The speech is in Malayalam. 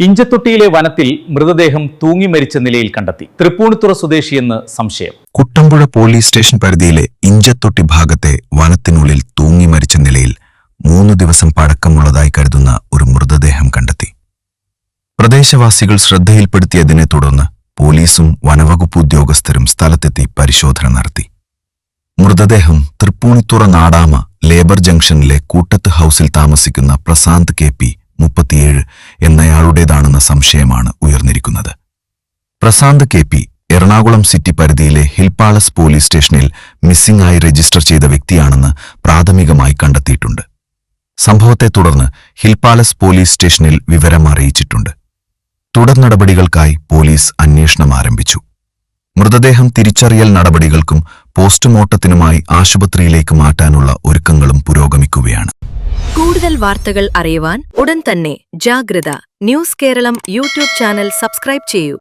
ഇഞ്ചത്തൊട്ടിയിലെ വനത്തിൽ മൃതദേഹം തൂങ്ങി മരിച്ച നിലയിൽ കണ്ടെത്തി. തൃപ്പൂണിത്തുറ സ്വദേശിയെന്ന് സംശയം. കുട്ടമ്പുഴ പോലീസ് സ്റ്റേഷൻ പരിധിയിലെ ഇഞ്ചത്തൊട്ടി ഭാഗത്തെ വനത്തിനുള്ളിൽ തൂങ്ങി മരിച്ച നിലയിൽ 3 ദിവസം പഴക്കമുള്ളതായി കരുതുന്ന ഒരു മൃതദേഹം കണ്ടെത്തി. പ്രദേശവാസികൾ ശ്രദ്ധയിൽപ്പെടുത്തിയതിനെ തുടർന്ന് പോലീസും വനവകുപ്പ് ഉദ്യോഗസ്ഥരും സ്ഥലത്തെത്തി പരിശോധന നടത്തി. മൃതദേഹം തൃപ്പൂണിത്തുറ നാടാമ ലേബർ ജംഗ്ഷനിലെ കൂട്ടത്ത് ഹൌസിൽ താമസിക്കുന്ന പ്രശാന്ത് KP 37 എന്നയാളുടേതാണെന്ന സംശയമാണ് ഉയർന്നിരിക്കുന്നത്. പ്രശാന്ത് KP എറണാകുളം സിറ്റി പരിധിയിലെ ഹിൽ പാലസ് പോലീസ് സ്റ്റേഷനിൽ മിസ്സിംഗ് ആയി രജിസ്റ്റർ ചെയ്ത വ്യക്തിയാണെന്ന് പ്രാഥമികമായി കണ്ടെത്തിയിട്ടുണ്ട്. സംഭവത്തെ തുടർന്ന് ഹിൽ പാലസ് പോലീസ് സ്റ്റേഷനിൽ വിവരം അറിയിച്ചിട്ടുണ്ട്. തുടർ നടപടികൾക്കായി പോലീസ് അന്വേഷണം ആരംഭിച്ചു. മൃതദേഹം തിരിച്ചറിയൽ നടപടികൾക്കും പോസ്റ്റ്മോർട്ടത്തിനുമായി ആശുപത്രിയിലേക്ക് മാറ്റാനുള്ള ഒരുക്കങ്ങളും പുരോഗമിക്കുകയാണ്. കൂടുതൽ വാർത്തകൾ അറിയുവാൻ ഉടൻ തന്നെ Jagratha news Keralam YouTube channel subscribe ചെയ്യൂ.